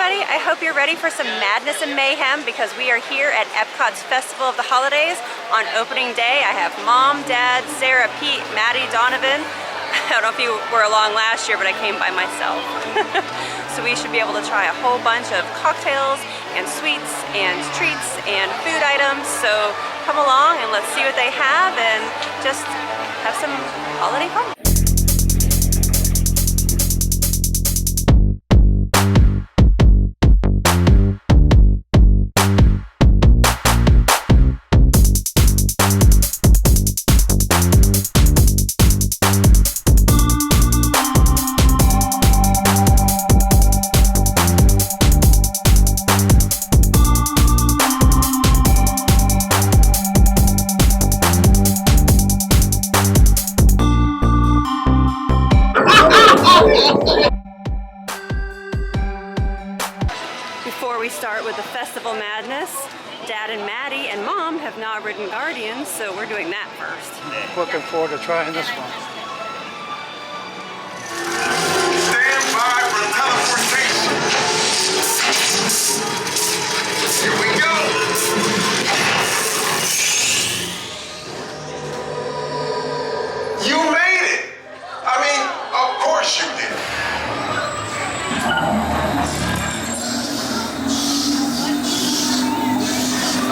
everybody. I hope you're ready for some madness and mayhem because we are here at Epcot's Festival of the Holidays on opening day. I have Mom, Dad, Sarah, Pete, Maddie, Donovan. I don't know if you were along last year, but I came by myself. So we should be able to try a whole bunch of cocktails and sweets and treats and food items. So come along and let's see what they have and just have some holiday fun. Before we start with the festival madness, Dad and Maddie and Mom have not ridden Guardians, so we're doing that first. Looking forward to trying this one. Stand by for teleportation. Here we go. You made it. I mean, of course you did.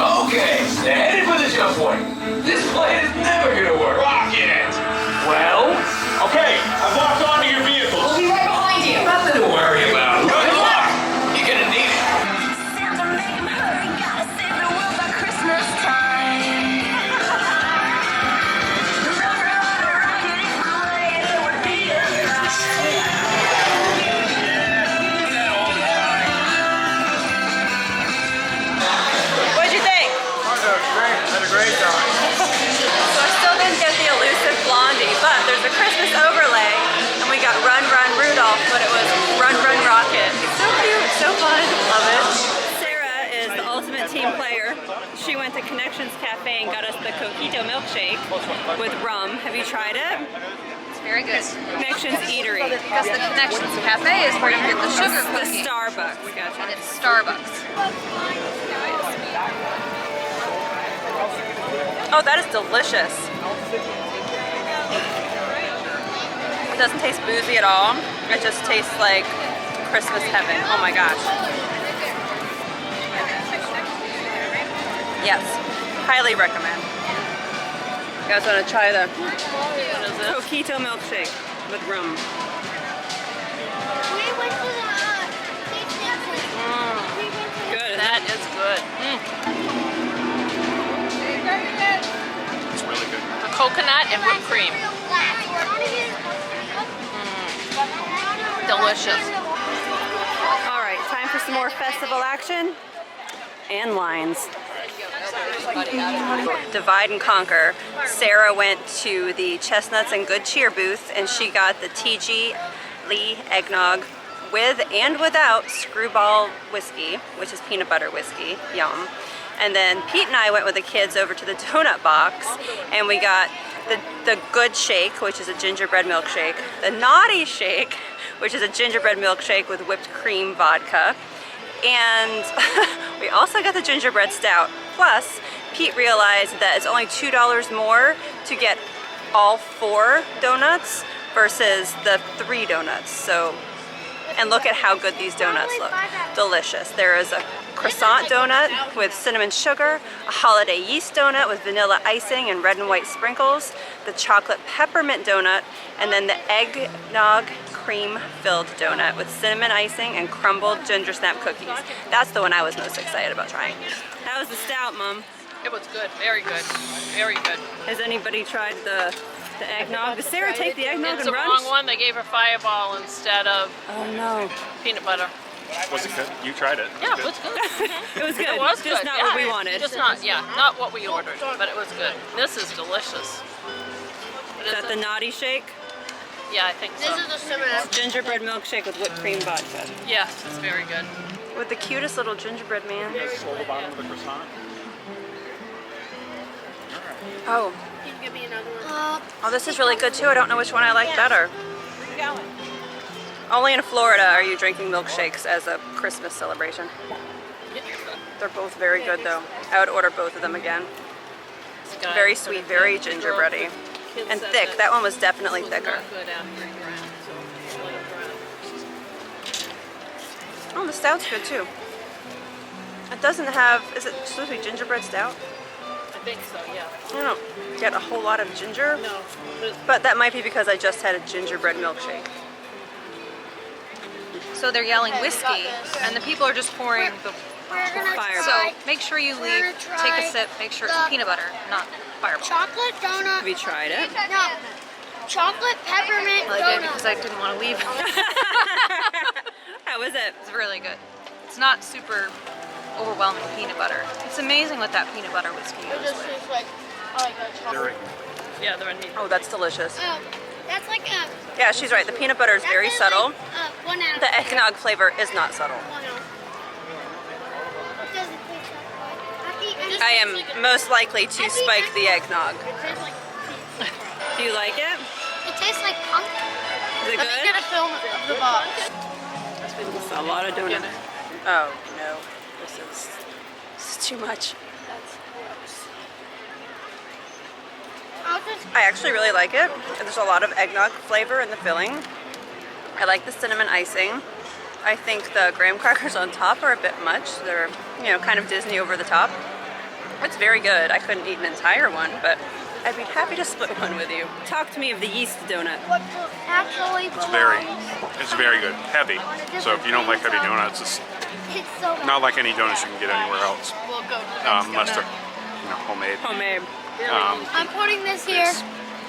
Okay, they're headed for the jump point. This plane is never gonna work. Rocket. Well, okay, I've locked onto your vehicle. We'll be right behind you. Nothing to worry about. Good luck. You're gonna need it. Santa, make 'em hurry, gotta save the world by Christmas time. Run, run, rocket, if only it would be a What'd you think? Had a great time. So I still didn't get the elusive Blondie, but there's a Christmas overlay, and we got Run Run Rudolph, but it was Run Run Rocket. So cute, so fun, love it. Sarah is the ultimate team player. She went to Connections Cafe and got us the Coquito milkshake with rum. Have you tried it? It's very good. Connections Eatery. Because the Connections Cafe is where you get the sugar The cookie. Starbucks, gotcha. And it's Starbucks. Oh, that is delicious. It doesn't taste boozy at all. It just tastes like Christmas heaven. Oh my gosh. Yes, highly recommend. You guys want to try the Coquito milkshake with rum? Good. That is good. It's really good. The coconut and whipped cream. Delicious. All right, time for some more festival action and lines. Divide and conquer. Sarah went to the Chestnuts and Good Cheer booth and she got the TG Lee eggnog with and without Screwball whiskey, which is peanut butter whiskey. Yum. And then Pete and I went with the kids over to the donut box and we got the Good Shake, which is a gingerbread milkshake, the Naughty Shake, which is a gingerbread milkshake with whipped cream vodka, and we also got the gingerbread stout. Plus, Pete realized that it's only $2 more to get all 4 donuts versus the 3 donuts. So, and look at how good these donuts look. Delicious. There is a croissant donut with cinnamon sugar, a holiday yeast donut with vanilla icing and red and white sprinkles, the chocolate peppermint donut, and then the eggnog cream filled donut with cinnamon icing and crumbled ginger snap cookies. That's the one I was most excited about trying. How was the stout, Mom? It was good. Very good. Very good. Has anybody tried the eggnog? Did Sarah take the eggnog It's and the run? wrong one. They gave her Fireball instead of Oh no. peanut butter. Was it good? You tried it. Yeah, it was good. It was good. It was Just good. not yeah. what we wanted. Just not, yeah, not what we ordered, but it was good. This is delicious. What Is that the Naughty Shake? Yeah, I think so. Gingerbread milkshake with whipped cream vodka. Yes, it's very good. With the cutest little gingerbread man. Swirl the bottom of the croissant. Oh. Oh, this is really good too. I don't know which one I like better. Only in Florida are you drinking milkshakes as a Christmas celebration. They're both very good though. I would order both of them again. Very sweet, very gingerbready. And thick. That one was definitely thicker. Oh, the stout's good too. It doesn't have, is it supposed to be gingerbread stout? I think so, yeah. I don't get a whole lot of ginger, No. but that might be because I just had a gingerbread milkshake. So they're yelling whiskey, and the people are just pouring the Fireball. So make sure you leave, take a sip, make sure it's peanut butter, not fireball. Chocolate donut. Have you tried it? No. Chocolate peppermint I did donut. because I didn't want to leave. How is it? It's really good. It's not super overwhelming peanut butter. It's amazing what that peanut butter whiskey goes with. Tastes like, chocolate. Yeah, they're neat. Oh, that's delicious. That's like a. Yeah, she's right. The peanut butter is very subtle. Like, 1 out of The eggnog flavor is not subtle. 1 ounce. It doesn't taste that good. I am most likely to spike the eggnog. It tastes like. Do you like it? It tastes like pumpkin. Is it Let me get a good? film of the box. It's a lot of donut. Oh no, this is too much. I actually really like it. There's a lot of eggnog flavor in the filling. I like the cinnamon icing. I think the graham crackers on top are a bit much. They're, you know, kind of Disney over the top. It's very good. I couldn't eat an entire one, but I'd be happy to split one with you. Talk to me of the yeast donut. Actually, It's very good. Heavy. So if you don't like heavy donuts, it's it's so bad. not like any donuts you can get anywhere else, We'll go. unless they're homemade. Homemade. I'm putting this here.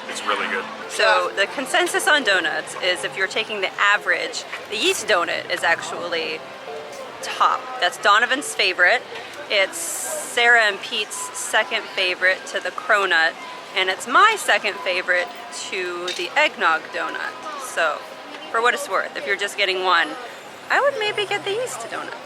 It's really good. So the consensus on donuts is if you're taking the average, the yeast donut is actually top. That's Donovan's favorite. It's Sarah and Pete's second favorite to the cronut, and it's my second favorite to the eggnog donut. So for what it's worth, if you're just getting one, I would maybe get the yeast donut.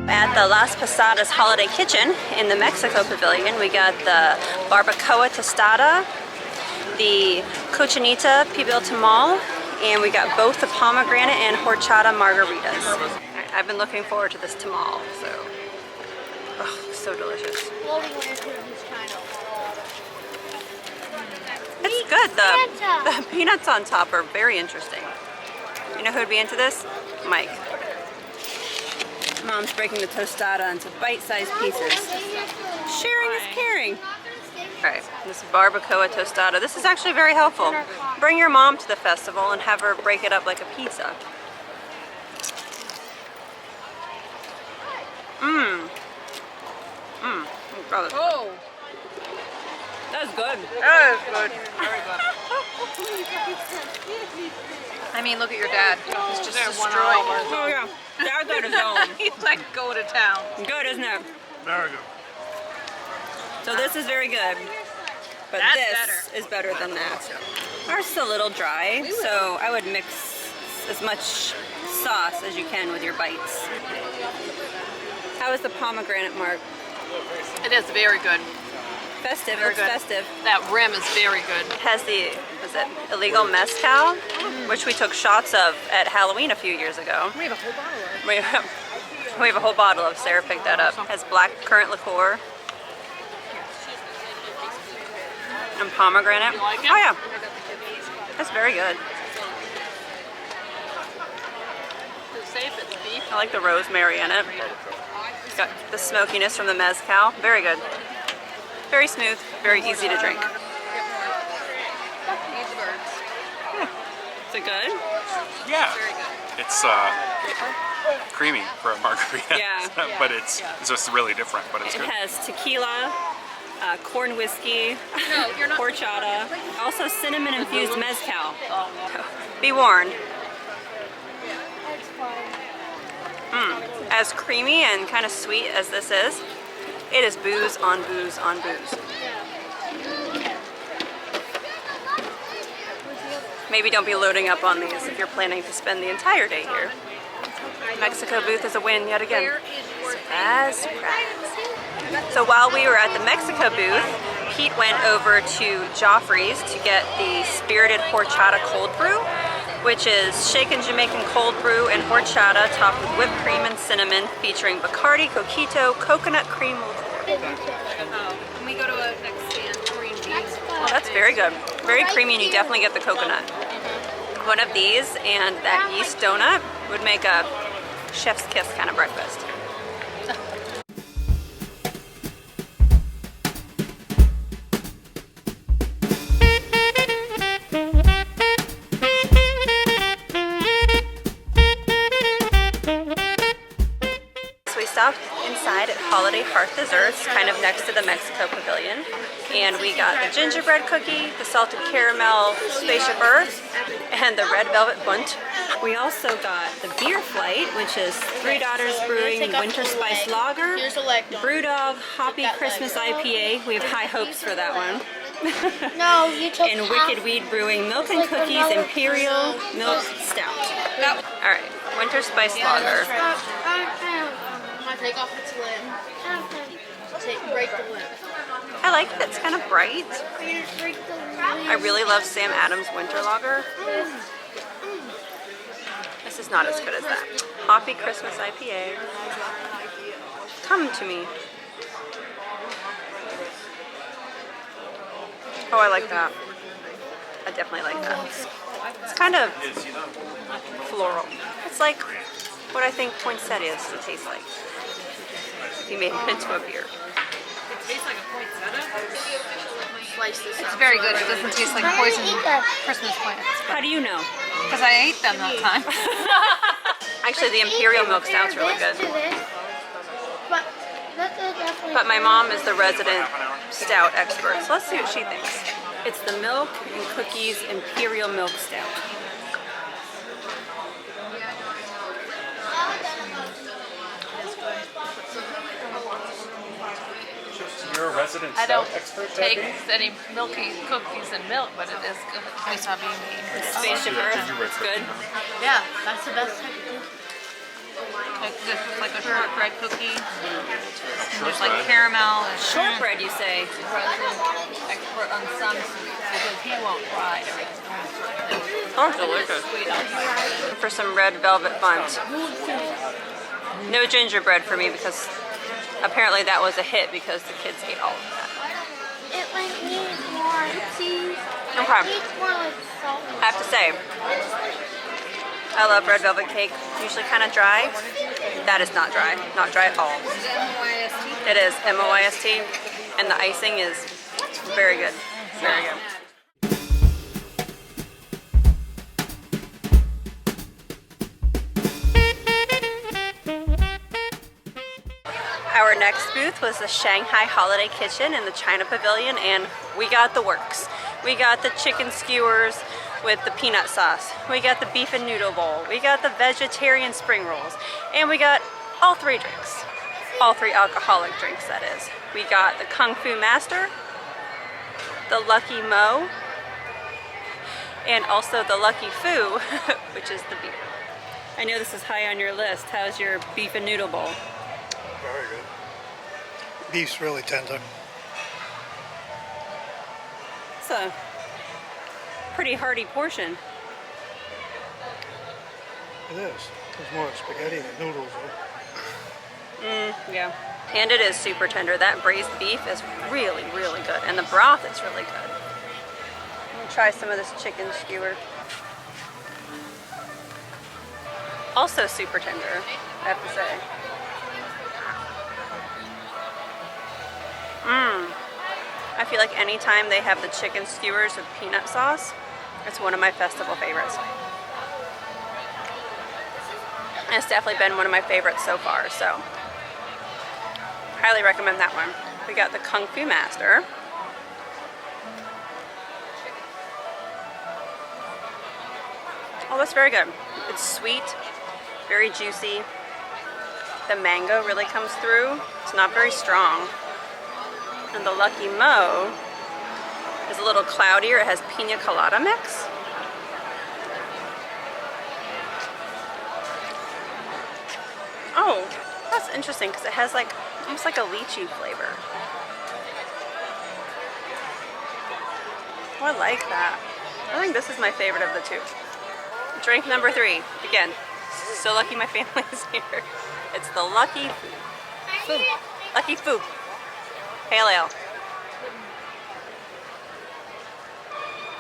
At the Las Posadas Holiday Kitchen in the Mexico Pavilion, we got the barbacoa tostada, the cochinita pibil tamal, and we got both the pomegranate and horchata margaritas. I've been looking forward to this tamal, so, oh, so delicious. Floating lanterns is kind of. It's good. The Fanta. peanuts on top are very interesting. You know who would be into this? Mike. Mom's breaking the tostada into bite-sized pieces. Sharing is caring. Alright, this barbacoa tostada. This is actually very helpful. Bring your mom to the festival and have her break it up like a pizza. Oh, That's good. That is good. I mean, look at your dad. He's just They're one destroying hour. it. Oh yeah. That's good as home. He's like, go to town. Good, isn't it? Very good. So this is very good. But That's this better. is better than that. Ours is a little dry, so I would mix as much sauce as you can with your bites. How is the pomegranate, Mark? it is very good. Festive, Very it's good. festive. That rim is very good. It has the, was it illegal mezcal, which we took shots of at Halloween a few years ago. We have a whole bottle of it. We have a whole bottle of. Sarah picked that up. It has black currant liqueur and pomegranate. You like it? Oh yeah, that's very good. It's safe, it's beef. I like the rosemary in it. It's got the smokiness from the mezcal. Very good. Very smooth, very easy to drink. Is it good? Yeah. It's creamy for a margarita. Yeah. But it's just really different, but it's It good. has tequila, corn whiskey, horchata, also cinnamon infused mezcal. Be warned. As creamy and kind of sweet as this is, it is booze on booze on booze. maybe don't be loading up on these if you're planning to spend the entire day here. Mexico booth is a win yet again. Surprise, surprise. So while we were at the Mexico booth, Pete went over to Joffrey's to get the Spirited Horchata Cold Brew, which is shaken Jamaican cold brew and horchata topped with whipped cream and cinnamon, featuring Bacardi, Coquito, coconut cream liqueur. When we go to a next stand, green beans. Oh, that's very good. Very creamy, and you definitely get the coconut. One of these and that yeast donut would make a chef's kiss kind of breakfast. Stopped inside at Holiday Hearth Desserts, kind of next to the Mexico Pavilion, and we got the gingerbread cookie, the salted caramel Spaceship Earth, and the red velvet bunt. We also got the beer flight, which is Three Daughters Brewing Winter Spice Lager, Brewdog Hoppy Christmas IPA. We have high hopes for that one. No, you took And Wicked Weed Brewing Milk and Cookies Imperial Milk Stout. All right, Winter Spice Lager. Take off its lid. Break the lid. I like it. It's kind of bright. I really love Sam Adams Winter Lager. This is not as good as that. Hoppy Christmas IPA. Come to me. Oh, I like that. I definitely like that. It's kind of floral. It's like what I think poinsettias would taste like. You made it into a beer. It tastes like a poinsettia. Slice this It's up. very good. It doesn't taste like poison Christmas plants. How do you know? Because I ate them that time. Actually, the Imperial Milk Stout's really good. But my mom is the resident stout expert, so let's see what she thinks. It's the Milk and Cookies Imperial Milk Stout. You're a resident I don't stout expert, take Debbie? any milky cookies and milk, but it is good. It's not being made. Spaceship Earth, it's good. Yeah, that's the best type of cookie. This is like a shortbread cookie. There's like caramel and Shortbread, you say? resident expert on some sweets because he won't try everything. Oh, delicious. Sweet on top. For some red velvet buns. No gingerbread for me because apparently that was a hit because the kids ate all of that. It like needs more cheese. Okay. It needs more like salt. I have to say, I love red velvet cake. Usually kind of dry. That is not dry. Not dry at all. It is MOIST, and the icing is very good. Very good. Our next booth was the Shanghai Holiday Kitchen in the China Pavilion, and we got the works. We got the chicken skewers with the peanut sauce. We got the beef and noodle bowl. We got the vegetarian spring rolls. And we got all three drinks. All three alcoholic drinks, that is. We got the Kung Fu Master, the Lucky Mo, and also the Lucky Fu, which is the beer. I know this is high on your list. How's your beef and noodle bowl? Very good. Beef's really tender. It's a pretty hearty portion. It is. There's more spaghetti than noodles, though. Yeah. And it is super tender. That braised beef is really, really good. And the broth is really good. I'm gonna try some of this chicken skewer. Also super tender, I have to say. I feel like anytime they have the chicken skewers with peanut sauce, it's one of my festival favorites. And it's definitely been one of my favorites so far, so highly recommend that one. We got the Kung Fu Master. Oh, that's very good. It's sweet, very juicy. The mango really comes through. It's not very strong. And the Lucky Mo is a little cloudier. It has pina colada mix. Oh, that's interesting because it has like almost like a lychee flavor. Oh, I like that. I think this is my favorite of the two. Drink number 3. Again, so lucky my family is here. It's the Lucky Foo. Lucky Foo. Pale Ale.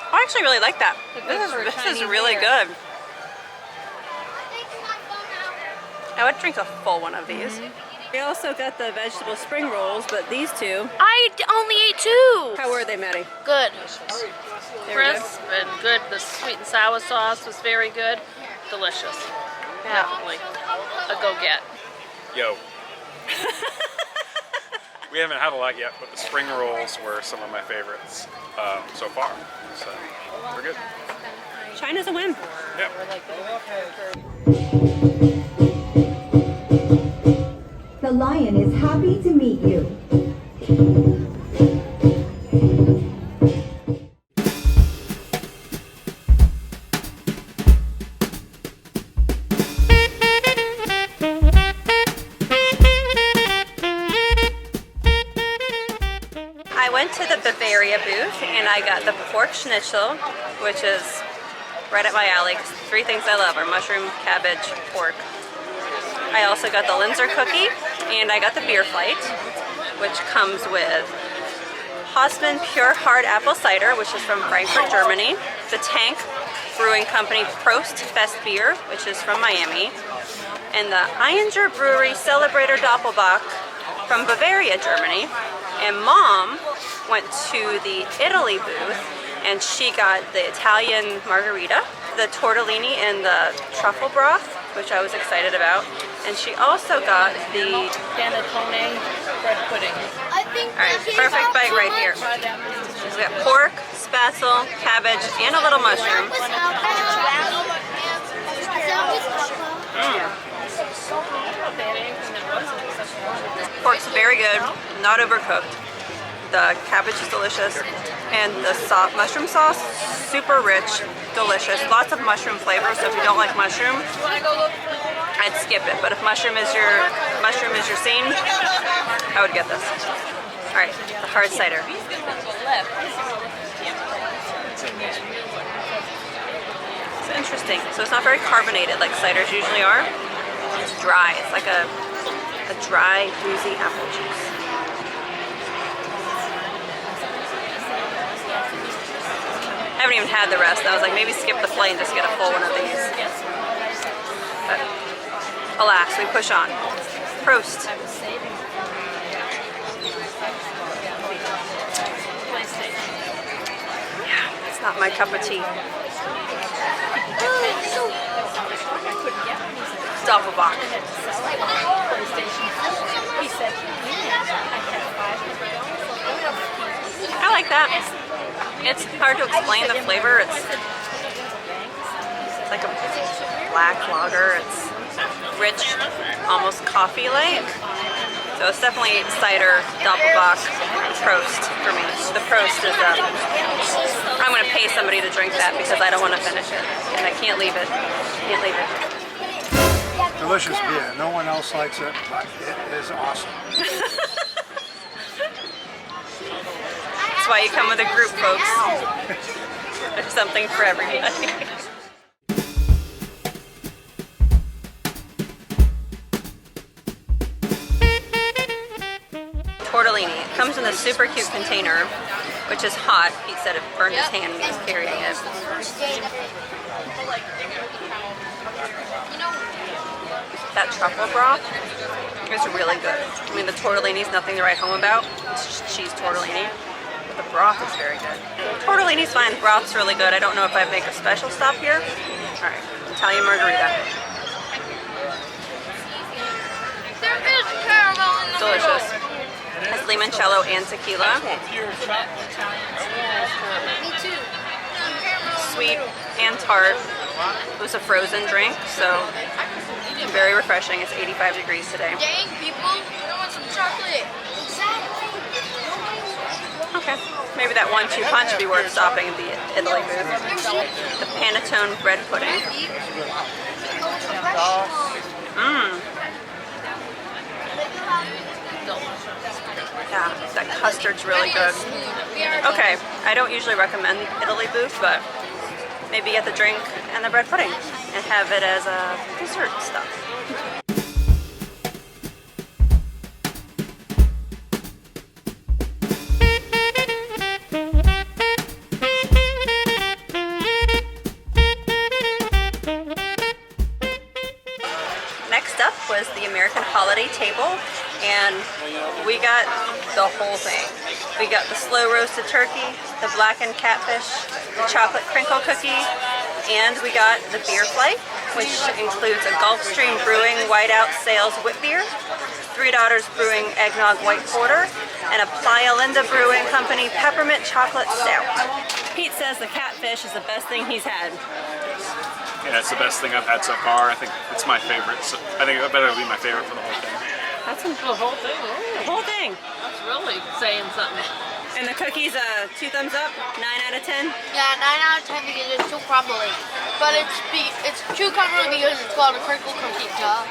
Oh, I actually really like that. This is really good. I would drink a full one of these. We also got the vegetable spring rolls, but these two. I only ate 2. How were they, Maddie? Good. They were good? Crisp and good. The sweet and sour sauce was very good. Delicious. Definitely a go-get. Yo. We haven't had a lot yet, but the spring rolls were some of my favorites so far. So we're good. China's a win. Yep. The lion is happy to meet you. I went to the Bavaria booth and I got the pork schnitzel, which is right up my alley. 3 things I love are mushroom, cabbage, pork. I also got the Linzer cookie and I got the beer flight, which comes with Hausmann Pure Hard Apple Cider, which is from Frankfurt, Germany. The Tank Brewing Company Prost Fest Beer, which is from Miami. And the Einger Brewery Celebrator Doppelbock from Bavaria, Germany. And Mom went to the Italy booth and she got the Italian margarita, the tortellini and the truffle broth, which I was excited about. And she also got the Panettone bread pudding. Alright, perfect bite right here. She's got pork, spatzle, cabbage, and a little mushroom. Pork's very good, not overcooked. The cabbage is delicious, and the mushroom sauce, super rich, delicious. Lots of mushroom flavor, so if you don't like mushroom, I'd skip it. But if mushroom is your scene, I would get this. All right, the hard cider. It's interesting. So it's not very carbonated like ciders usually are. It's dry. It's like a dry, boozy apple juice. I haven't even had the rest. I was like, maybe skip the flight and just get a full one of these. But alas, we push on. Prost. Yeah, it's not my cup of tea. Doppelbock. I like that. It's hard to explain the flavor. It's like a black lager. It's rich, almost coffee-like. So it's definitely cider, Doppelbock, Prost for me. The Prost is I'm going to pay somebody to drink that because I don't want to finish it. And I can't leave it. Can't leave it. Delicious beer. No one else likes it, but it is awesome. That's why you come with a group, folks. There's something for everybody. Tortellini. It comes in a super cute container, which is hot. Pete said it burned his hand when he was carrying it. That truffle broth is really good. I mean, the tortellini is nothing to write home about. It's just cheese tortellini. But the broth is very good. Tortellini's fine. The broth's really good. I don't know if I'd make a special stop here. All right, Italian margarita. There is caramel in the Delicious. Has limoncello and tequila. Me too. Sweet and tart. It was a frozen drink, so very refreshing. It's 85 degrees today. Dang, people, I want some chocolate. Okay, maybe that 1-2 punch would be worth stopping at the Italy booth. The panettone bread pudding. Yeah, that custard's really good. Okay, I don't usually recommend the Italy booth, but maybe get the drink and the bread pudding and have it as a dessert stuff. Next up was the American holiday table, and we got the whole thing. We got the slow roasted turkey, the blackened catfish, the chocolate crinkle cookie, and we got the beer flight, which includes a Gulfstream Brewing Whiteout Sales Wit Beer, Three Daughters Brewing Eggnog White Porter, and a Playa Linda Brewing Company Peppermint Chocolate Stout. Pete says the catfish is the best thing he's had. Yeah, it's the best thing I've had so far. I think it's my favorite. So I think it better be my favorite for the whole thing. That's the whole thing. The whole thing. That's really saying something. And the cookies, 2 thumbs up, 9 out of 10. Yeah, 9 out of 10 because it's too crumbly. But it's too crumbly because it's called a crinkle cookie, duh.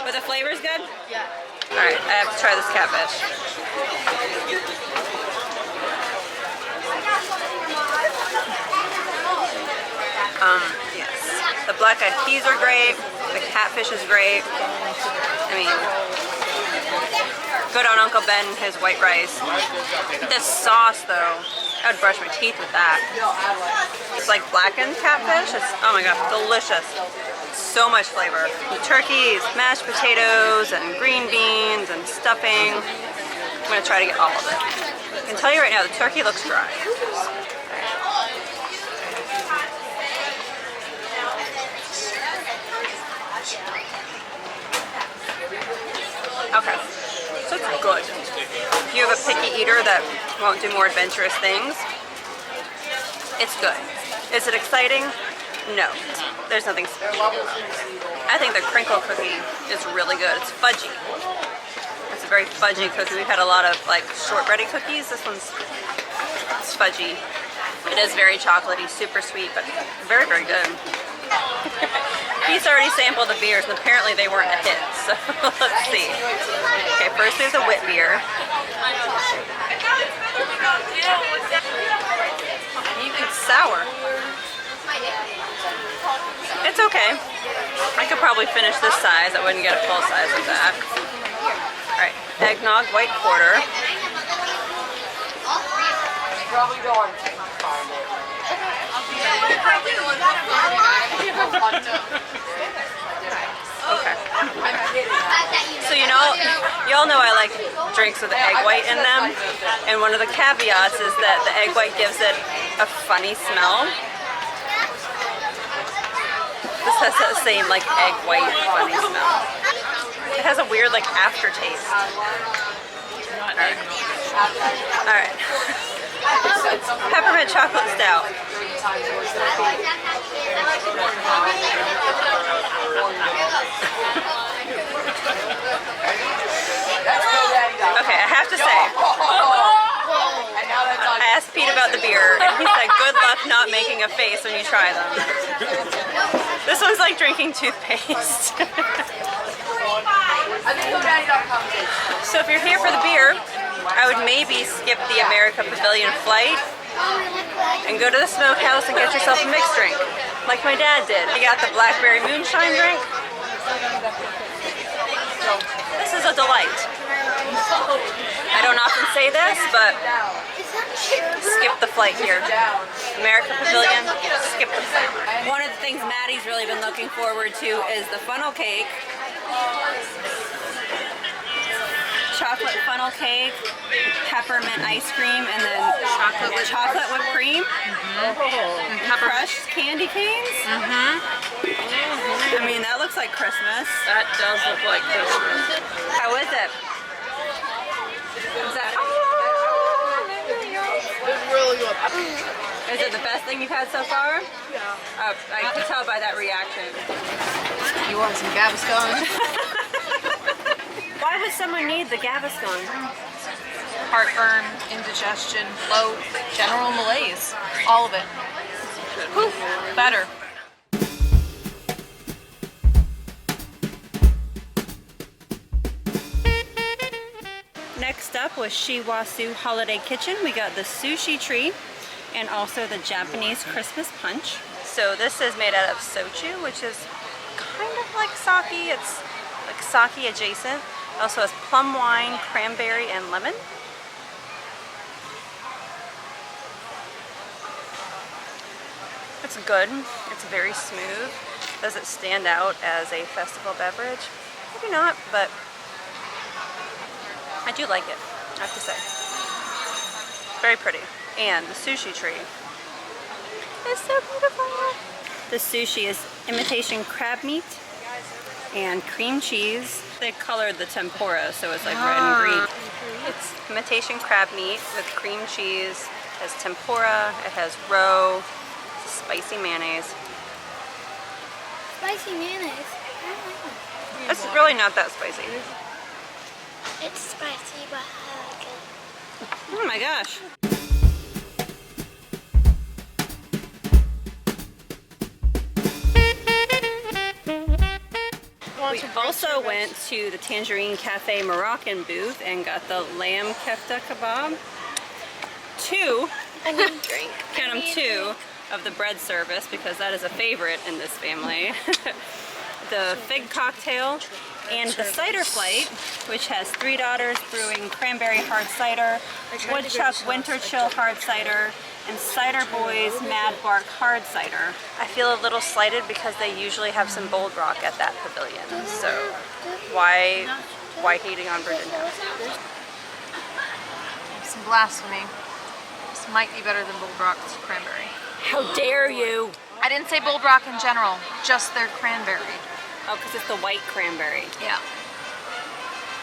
But the flavor's good? Yeah. All right, I have to try this catfish. Yes. The black-eyed peas are great. The catfish is great. I mean, good on Uncle Ben and his white rice. This sauce, though, I would brush my teeth with that. It's like blackened catfish. It's, oh my god, delicious. So much flavor. The turkeys, mashed potatoes, and green beans, and stuffing. I'm gonna try to get all of it. I can tell you right now, the turkey looks dry. Okay, so it's good. If you have a picky eater that won't do more adventurous things, it's good. Is it exciting? No, there's nothing special about it. I think the crinkle cookie is really good. It's fudgy. It's a very fudgy cookie. We've had a lot of like shortbready cookies. This one's it's fudgy. It is very chocolatey, super sweet, but very, very good. He's already sampled the beers, and apparently they weren't a hit, so let's see. Okay, first we have the wit beer. It's sour. It's okay. I could probably finish this size. I wouldn't get a full size of that. Alright, eggnog white porter. Probably don't. Okay. So y'all know I like drinks with egg white in them, and one of the caveats is that the egg white gives it a funny smell. This has that same like egg white funny smell. It has a weird like aftertaste. Alright. Peppermint chocolate stout. Okay, I have to say, I asked Pete about the beer, and he said, good luck not making a face when you try them. This one's like drinking toothpaste. So if you're here for the beer, I would maybe skip the America Pavilion flight and go to the smokehouse and get yourself a mixed drink, like my dad did. He got the blackberry moonshine drink. This is a delight. I don't often say this, but skip the flight here. America Pavilion, skip the flight. One of the things Maddie's really been looking forward to is the funnel cake. Chocolate funnel cake, peppermint ice cream, and then chocolate whipped cream. Crushed candy canes. I mean, that looks like Christmas. That does look like Christmas. How is it? Is that? It's really good. Is it the best thing you've had so far? Yeah. I can tell by that reaction. You want some Gaviscon? Why would someone need the Gaviscon? Heartburn, indigestion, bloat, general malaise. All of it. Whew, better. up was Shiwasu Holiday Kitchen. We got the sushi tree and also the Japanese Christmas punch. So this is made out of soju, which is kind of like sake. It's like sake adjacent. It also has plum wine, cranberry, and lemon. It's good. It's very smooth. Does it stand out as a festival beverage? Maybe not, but I do like it, I have to say. Very pretty. And the sushi tree is so beautiful. The sushi is imitation crab meat and cream cheese. They colored the tempura, so it's like red and green. It's imitation crab meat with cream cheese. It has tempura, it has roe, spicy mayonnaise. Spicy mayonnaise. I don't like it. It's really not that spicy. It's spicy, but I like it. Oh my gosh. We also went to the Tangerine Cafe Moroccan booth and got the lamb kefta kebab. Two, I need a drink. count them two, of the bread service because that is a favorite in this family. The fig cocktail and the cider flight, which has Three Daughters Brewing Cranberry Hard Cider, Woodchuck Winter Chill Hard Cider, and Cider Boys Mad Bark Hard Cider. I feel a little slighted because they usually have some Bold Rock at that pavilion, so why hating on Virginia? Some blasphemy. This might be better than Bold Rock's cranberry. How dare you! I didn't say Bold Rock in general, just their cranberry. Oh, because it's the white cranberry. Yeah.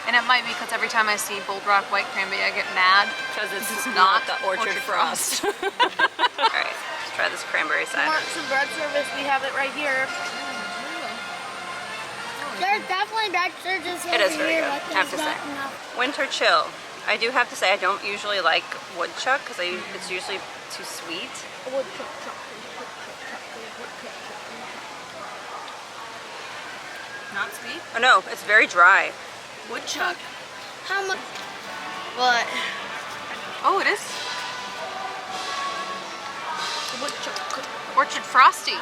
And it might be because every time I see Bold Rock white cranberry, I get mad. Because it's not the Orchard Frost. Alright, let's try this cranberry cider. Want some bread service? We have it right here. There's definitely bread service It is very here, good, but I have to there's say. not enough. Winter Chill. I do have to say I don't usually like woodchuck because it's usually too sweet. Not sweet? Oh no, it's very dry. Woodchuck. How much? What? Oh, it is. Orchard Frosty.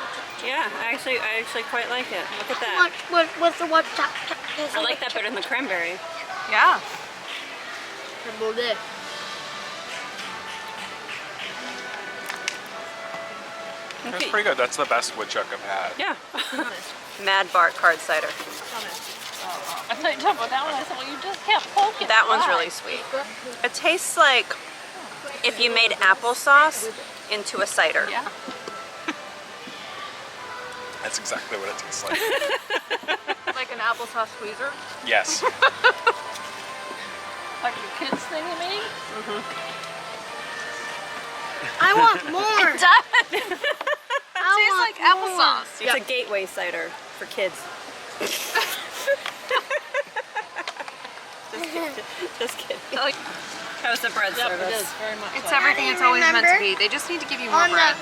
Yeah, I actually quite like it. Look at that. What's the what? I like that better than the cranberry. Yeah. It's pretty good. That's the best woodchuck I've had. Yeah. Mad Bark Hard Cider. I thought you were talking about that one. I said, well, you just kept poking. That one's really sweet. It tastes like if you made applesauce into a cider. Yeah. That's exactly what it tastes like. Like an applesauce squeezer. Yes. Like your kids thing, you mean? I want more. It does. Tastes like applesauce. It's a gateway cider for kids. Just kidding. How's the bread Yep, service? it is very much. It's like everything it's always meant to be. They just need to give you more bread.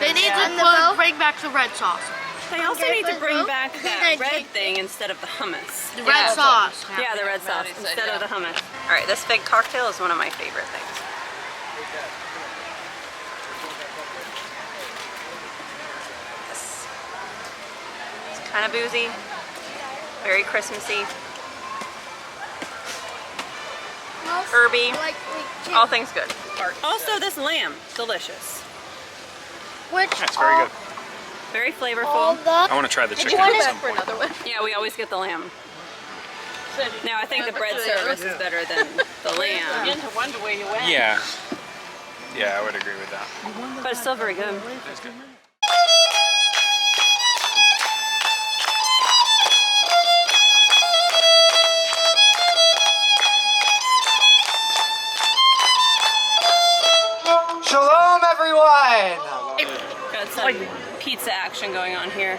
They need because- to bring back the red sauce. They also need to bring back that red thing instead of the hummus. The red sauce. Yeah, the red sauce Maddie said, instead of yeah. the hummus. All right, this fig cocktail is one of my favorite things. It's kind of boozy, very Christmassy, herby, all things good. Also, this lamb, delicious, Which That's very good. very all flavorful. the I want to try the chicken want at it some For point. another one. Yeah, we always get the lamb. Said you Now I think the bread never service is better than the lamb, begin to wonder where you went. Yeah. Yeah, I would agree with that. but it's still very good. It's good. Shalom, everyone! Got some pizza action going on here.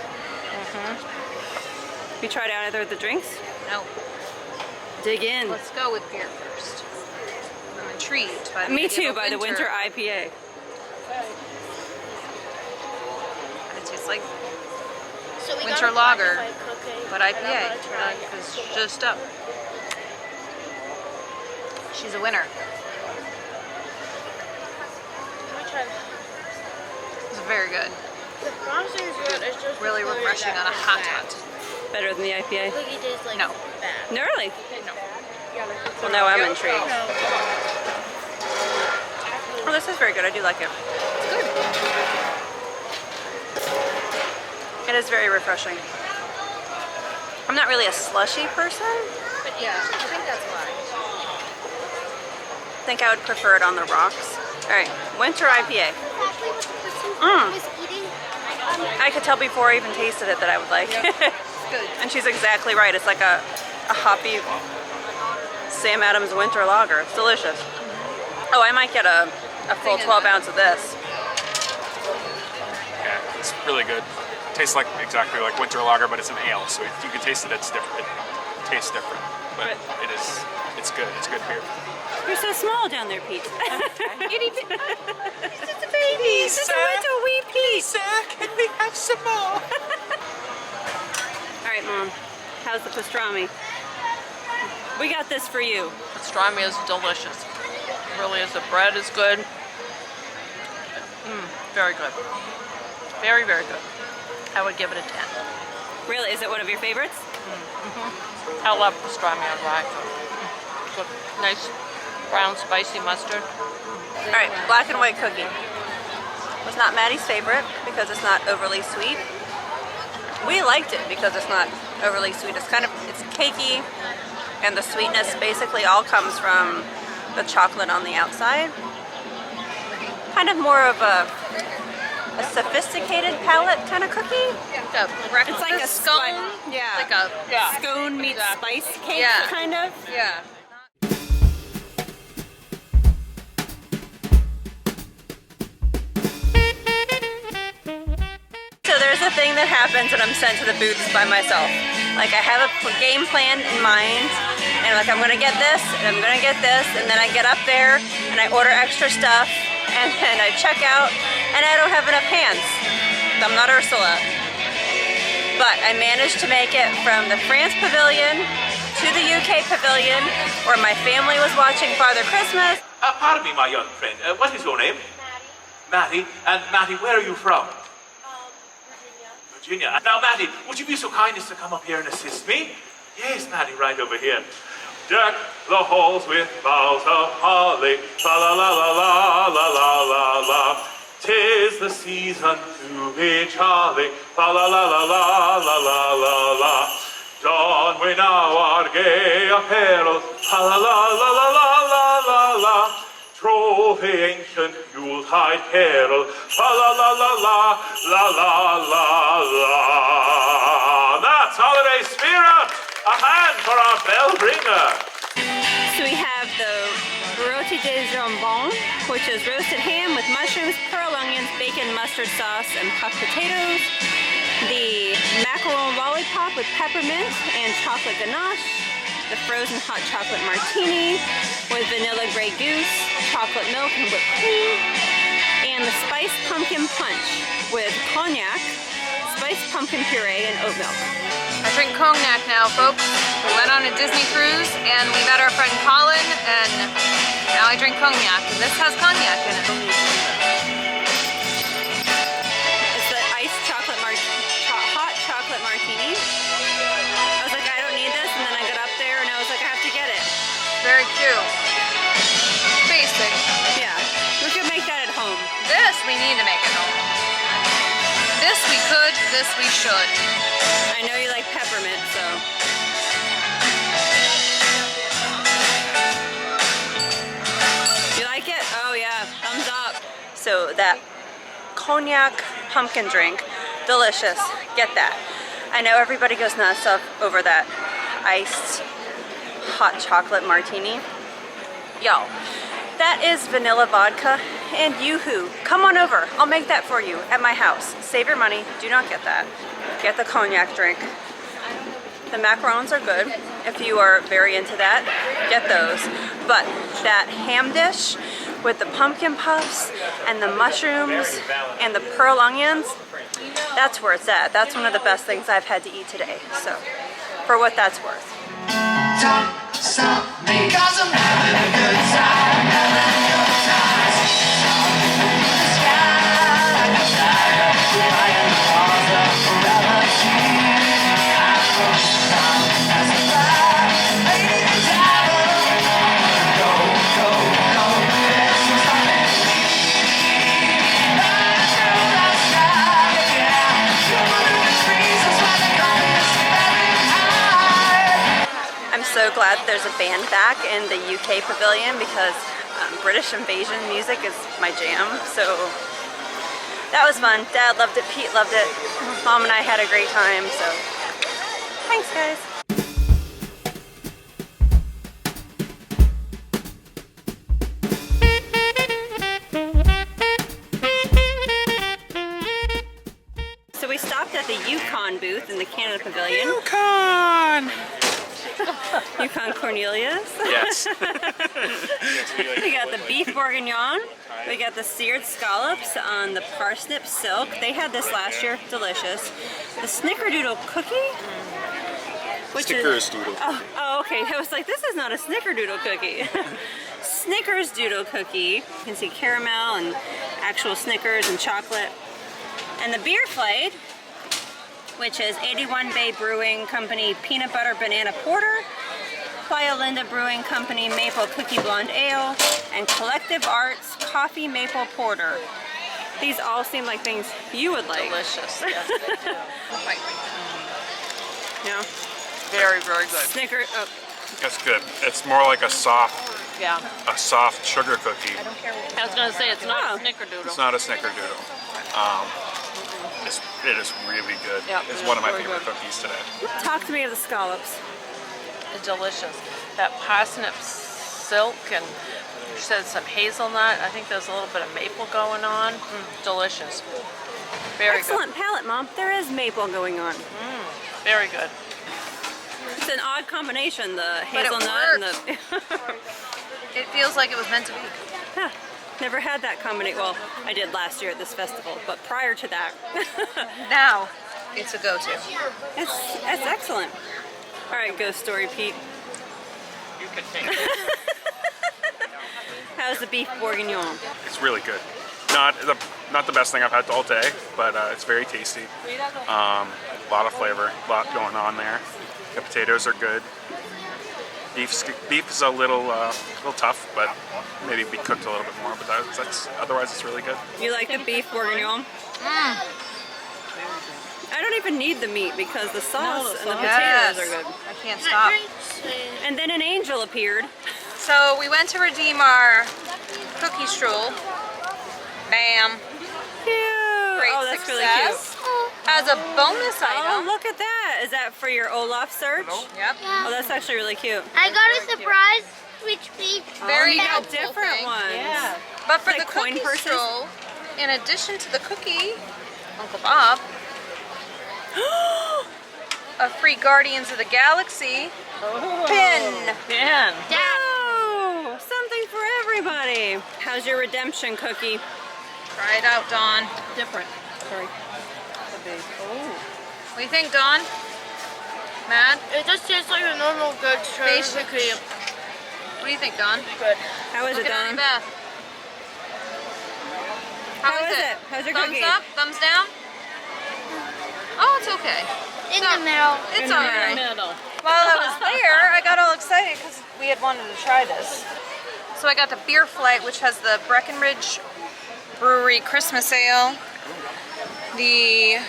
You tried out either of the drinks? No. Dig in. Let's go with beer first. I'm intrigued by the Me idea too, of a by the winter IPA. It tastes like So we winter gotta lager, find if I cook it, but and I'm IPA. gonna try it. It's just up. She's a winner. Let me try. It's very good. The frosting is good. It's just Really refreshing on a hot hot. Better than the IPA? Cookie tastes like No. bad. No, really? No. Well, now I'm intrigued. Oh, this is very good. I do like it. It's good. It is very refreshing. I'm not really a slushy person. But yeah, I think that's why. I think I would prefer it on the rocks. All right, winter IPA. I could tell before I even tasted it that I would like. Good. And she's exactly right. It's like a hoppy Sam Adams winter lager. It's delicious. Oh, I might get a full 12 ounce of this. Yeah, it's really good. Tastes like exactly like winter lager, but it's an ale, so you can taste it. It's different. It tastes different, but it's good. It's good beer. You're so small down there, Pete. Itty bitty. It's just a baby. It's just a little wee Pete. Sir, can we have some more? All right, Mom. How's the pastrami? We got this for you. Pastrami is delicious. It really is. The bread is good. Very good. Very, very good. I would give it a 10. Really? Is it one of your favorites? I love pastrami on rye. Good. Nice brown spicy mustard. All right, black and white cookie. Was not Maddie's favorite because it's not overly sweet. We liked it because it's not overly sweet. It's cakey, and the sweetness basically all comes from the chocolate on the outside. Kind of more of a sophisticated palate kind of cookie. It's like a scone. Yeah. Like a Scone meets spice cake, kind of. Yeah. So there's a thing that happens when I'm sent to the booths by myself. Like I have a game plan in mind, and like I'm gonna get this, and I'm gonna get this, and then I get up there and I order extra stuff, and then I check out, and I don't have enough hands. I'm not Ursula. But I managed to make it from the France pavilion to the UK pavilion, where my family was watching Father Christmas. Pardon me, my young friend. What is your name? Maddie. And Maddie, where are you from? Virginia. Now, Maddie, would you be so kind as to come up here and assist me? Yes, Maddie, right over here. Deck the halls with boughs of holly, la la la la la la la la la. 'Tis the season to be jolly, la la la la la la la la la. Don we now our gay apparel, la la la la la la la la la. Trove the ancient Yuletide carol, la la la la la la la la la. That's holiday spirit. A hand for our bell ringer. So we have the rôti de jambon, which is roasted ham with mushrooms, pearl onions, bacon, mustard sauce, and puffed potatoes. The macaron lollipop with peppermint and chocolate ganache. The frozen hot chocolate martini with vanilla Grey Goose, chocolate milk, and whipped cream. And the spiced pumpkin punch with cognac, spiced pumpkin puree, and oat milk. I drink cognac now, folks. We went on a Disney cruise and we met our friend Colin, and now I drink cognac, and this has cognac in it. It's the iced chocolate hot chocolate martini. I was like, I don't need this, and then I got up there and I was like, I have to get it. Very cute. Basic. Yeah, we could make that at home. This we need to make at home. This we could, this we should. I know you like peppermint, so. You like it? Oh yeah, thumbs up. So that cognac pumpkin drink, delicious. Get that. I know everybody goes nuts over that iced hot chocolate martini. Y'all, that is vanilla vodka and yoo-hoo. Come on over, I'll make that for you at my house. Save your money, do not get that. Get the cognac drink. The macarons are good. If you are very into that, get those. But that ham dish with the pumpkin puffs and the mushrooms and the pearl onions, that's where it's at. That's one of the best things I've had to eat today. So, for what that's worth. stop me, 'cause I'm having a good time, having a good time. Something in the sky, like a fire, flying the walls of gravity. I know time has a fire, lady the devil. Go, go, go, there's no stopping me. Right through the sky, yeah. You're one of the trees, that's why they call me Mr. Fahrenheit. I'm so glad there's a band back in the UK pavilion because British invasion music is my jam. So that was fun. Dad loved it, Pete loved it, Mom and I had a great time. So thanks, guys. So we stopped at the Yukon booth in the Canada Pavilion. Yukon! Yukon Cornelius. Yes. We got the beef bourguignon. We got the seared scallops on the parsnip silk. They had this last year. Delicious. The snickerdoodle cookie. Snickers doodle. Oh, okay. I was like, this is not a snickerdoodle cookie. Snickers doodle cookie. You can see caramel and actual Snickers and chocolate. And the beer flight, which is 81 Bay Brewing Company Peanut Butter Banana Porter, Playa Linda Brewing Company Maple Cookie Blonde Ale, and Collective Arts Coffee Maple Porter. These all seem like things you would like. Delicious. Yes, they do. Yeah. Very, very good. Snickers. Oh, That's good. It's more like a soft Yeah. sugar cookie. I was gonna say it's not Oh. a snickerdoodle. It's not a snickerdoodle. It is really good. Yep, It's it one is of my very favorite good. cookies today. talk to me of the scallops. It's delicious. That parsnip silk and she said some hazelnut. I think there's a little bit of maple going on. Delicious. Very Excellent palate, Mom. There is maple going on. good. Very good. It's an odd combination, the But it hazelnut and the... It feels like it was meant to be. Huh. Never had that combination. Well, I did last year at this festival, but prior to that. Now, it's a go-to. It's excellent. All right, ghost story, Pete. You can take it. How's the beef bourguignon? It's really good. Not the best thing I've had all day, but it's very tasty. A lot of flavor, a lot going on there. The potatoes are good. Beef is a little tough, but maybe be cooked a little bit more. But that's otherwise it's really good. You like the beef bourguignon? I don't even need the meat because the sauce and the potatoes are good. I can't stop. And then an angel appeared. So we went to redeem our Cookie Stroll. Bam. Cute. Great Oh, that's really success. cute. As a bonus Oh, item. look at that. Is that for your Olaf search? Yep. Oh, that's actually really cute. I got a surprise which we Very you got helpful different thing. ones. Yeah. But for Like the coin Cookie purses? Stroll, in addition to the cookie, Uncle Bob, a free Guardians of the Galaxy pin. Man. Oh, something for everybody. How's your redemption cookie? Try it out, Dawn. Different. Sorry. What do you think, Dawn? Mad? It just tastes like a normal good Basic. cookie. What do you think, Dawn? Good. How is Look it, at Dawn? Annabeth. How is it? How's your Thumbs cookie? up? Thumbs down? Oh, it's okay. In the middle. It's alright. Middle. While I was there, I got all excited because we had wanted to try this. So I got the beer flight, which has the Breckenridge Brewery Christmas Ale, the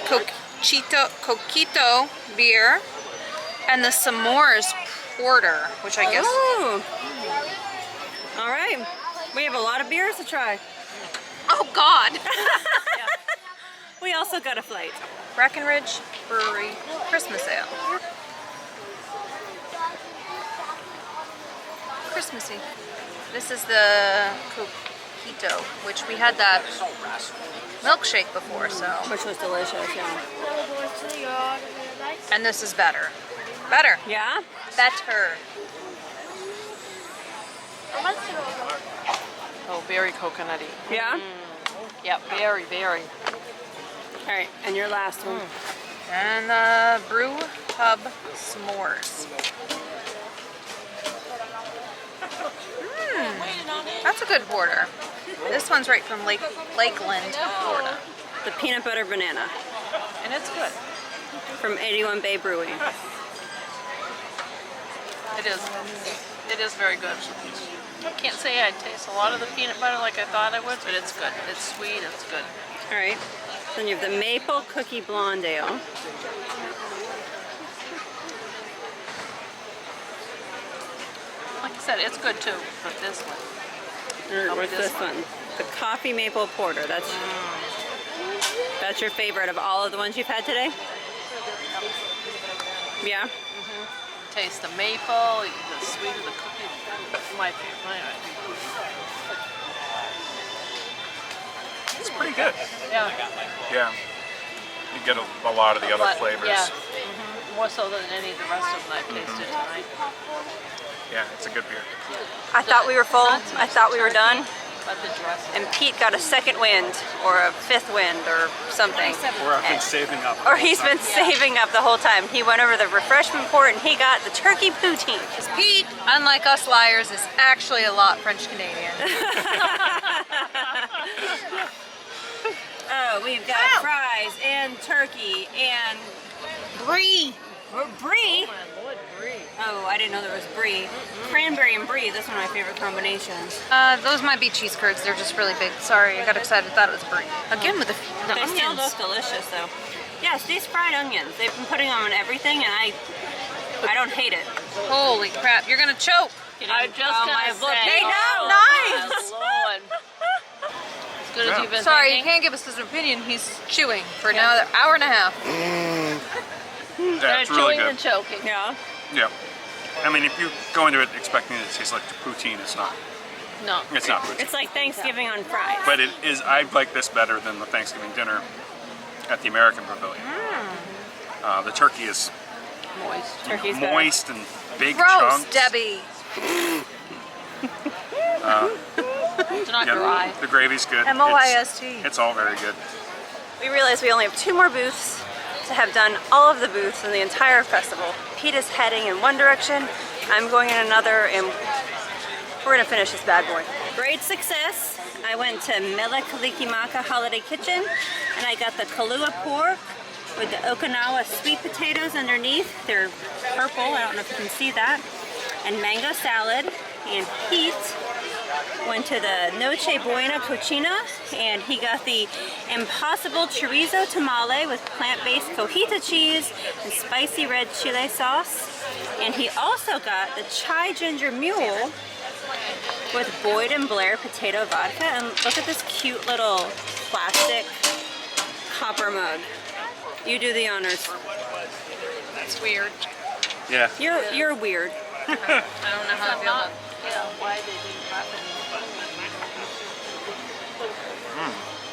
Coquito beer, and the S'mores Porter, which I guess... Ooh. All right. We have a lot of beers to try. Oh, God! We also got a flight. Breckenridge Brewery Christmas Ale. Christmassy. This is the Coquito, which we had that milkshake before, so. Which was delicious, yeah. And this is better. Better. Yeah? Better. Oh, very coconutty. Yeah? Yeah, very, very. All right, and your last one. And the Brew Pub S'mores. That's a good porter. This one's right from Lakeland, Florida. The peanut butter banana And it's good. from 81 Bay Brewing. It is. It is very good. I can't say I taste a lot of the peanut butter like I thought I would, but it's good. It's sweet. It's good. All right. Then you have the maple cookie blonde ale. Like I said, it's good too. But this one. Or what's this one? The coffee maple porter. That's your favorite of all of the ones you've had today? Yeah. Taste the maple, the sweet of the cookie. My favorite. It's pretty good. Yeah. Yeah. You get a lot of the other flavors. Yeah. More so than any of the rest of them I've tasted tonight. Yeah, it's a good beer. I thought we were full. I thought we were done. But the dressing. And Pete got a second wind or a fifth wind or something. Or I've been saving up. Or he's been saving up the whole time. He went over the refreshment port and he got the turkey poutine. Pete, unlike us liars, is actually a lot French Canadian. Oh, we've got fries and turkey and brie. Brie? Oh, I didn't know there was brie. Cranberry and brie, that's one of my favorite combinations. Those might be cheese curds. They're just really big. Sorry, I got excited. Thought it was brie. Again with the They still onions. look delicious though. Yes, these fried onions. They've been putting them on everything and I don't hate it. Holy crap! You're gonna choke. I just gonna say. They have My knives. Lord. As good as you've been Sorry, you thinking. can't give us his opinion. He's chewing for another hour and a half. Yeah, it's really Chewing and good. choking. Yeah. Yeah. I mean, if you go into it expecting it to taste like the poutine, it's not. No. It's not poutine. It's like Thanksgiving on fries. But it is. I like this better than the Thanksgiving dinner at the American Pavilion. The turkey is Moist. Turkey's better. moist and big Gross, chunks. Debbie. It's not Yeah, dry. the gravy's good. MOIST. It's all very good. We realized we only have 2 more booths to have done all of the booths in the entire festival. Pete is heading in one direction, I'm going in another, and we're gonna finish this bad boy. Great success. I went to Melekalikimaka Holiday Kitchen and I got the Kahlua pork with the Okinawa sweet potatoes underneath. They're purple, I don't know if you can see that. And mango salad. And Pete went to the Noche Buena Cochina and he got the Impossible Chorizo Tamale with plant-based cojita cheese and spicy red chile sauce. And he also got the Chai Ginger Mule with Boyd and Blair potato vodka. And look at this cute little plastic copper mug. You do the honors. That's weird. Yeah. You're weird. I don't know how I feel about Yeah, why they didn't pop it.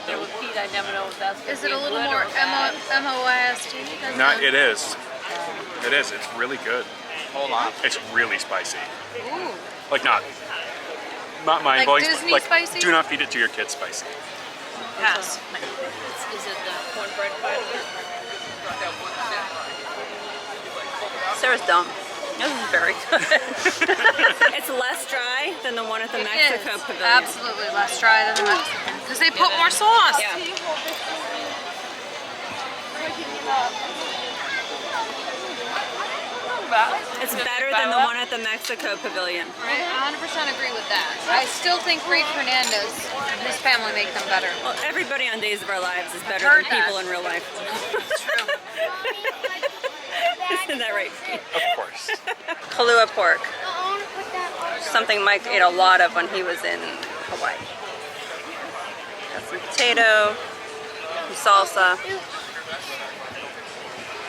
So with Pete, I never know if that's gonna Is it be a little good more or bad. MOIST? No, it is. It is. It's really good. Hold on. It's really spicy. Ooh. Like not mind Like blowing. Disney Like spicy? do not feed it to your kids spicy. Pass. Is it the cornbread part of it? Sarah's dumb. This is very good. It's less dry than the one at the Mexico It is Pavilion. absolutely less dry than the Mexican because they put more sauce. Yeah. It's better than the one at the Mexico Pavilion. Right, I 100% agree with that. I still think Ray Fernandez and his family make them better. Well, everybody on Days of Our Lives is better Heard than people that. in real life. It's true. Isn't that right? Of course. Kahlua pork. I want to put that on. Something Mike ate a lot of when he was in Hawaii. Got some potato, some salsa.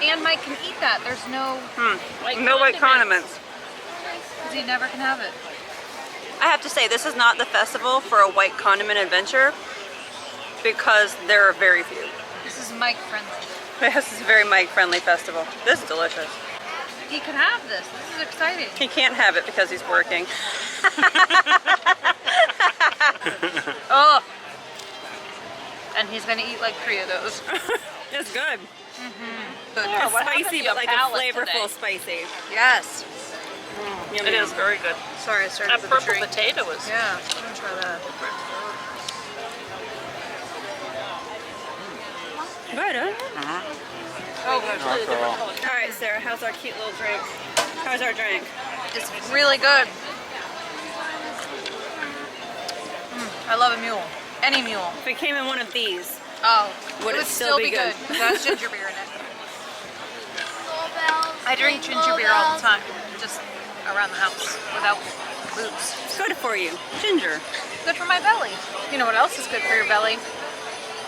And Mike can eat that. There's no, No white condiments. because he never can have it. I have to say, this is not the festival for a white condiment adventure because there are very few. This is Mike friendly. This is a very Mike-friendly festival. This is delicious. He can have this. This is exciting. He can't have it because he's working. Oh. And he's gonna eat like 3 of those. It's good. Good. It's what happened spicy, to but your like a palate flavorful today? spicy. Yes. It is very good. Sorry, I started That with the purple tree. potato is. Yeah, I'm gonna try that. Good, huh? Oh, good. Really different color. All right, Sarah, how's our cute little drink? How's our drink? It's really good. I love a mule. Any mule. If it came in one of these, Oh, would it would still be good. That's ginger beer in it. I drink ginger beer all the time, just around the house without booze. it's good for you. Ginger. Good for my belly. You know what else is good for your belly?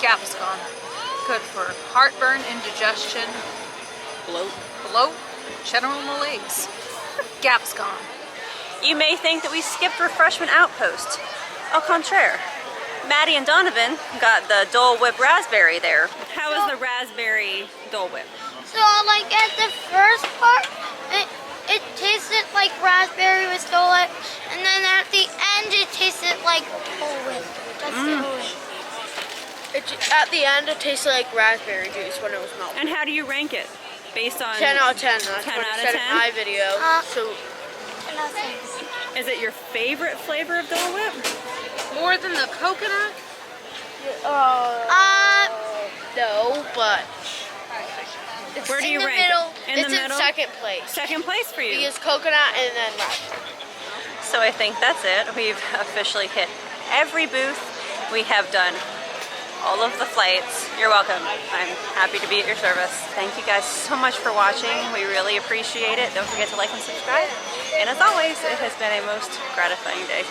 Gaviscon. Good for heartburn, indigestion, bloat, general malaise. Gaviscon. You may think that we skipped Refreshment Outpost. Au contraire. Maddie and Donovan got the Dole Whip raspberry there. How is the raspberry Dole Whip? So like at the first part, it tasted like raspberry with Dole Whip, and then at the end it tasted like Dole Whip. That's the only. At the end, it tasted like raspberry juice when it was melted. And how do you rank it? Based on 10 out of 10. That's 10 what out I of said 10? in my video. So Is it your favorite flavor of Dole Whip? more than the coconut? No, but it's Where do you in the rank it? middle. In It's the in middle? second place. Second place for you. Because coconut and then raspberry. So I think that's it. We've officially hit every booth. We have done all of the flights. You're welcome. I'm happy to be at your service. Thank you guys so much for watching. We really appreciate it. Don't forget to like and subscribe. And as always, it has been a most gratifying day.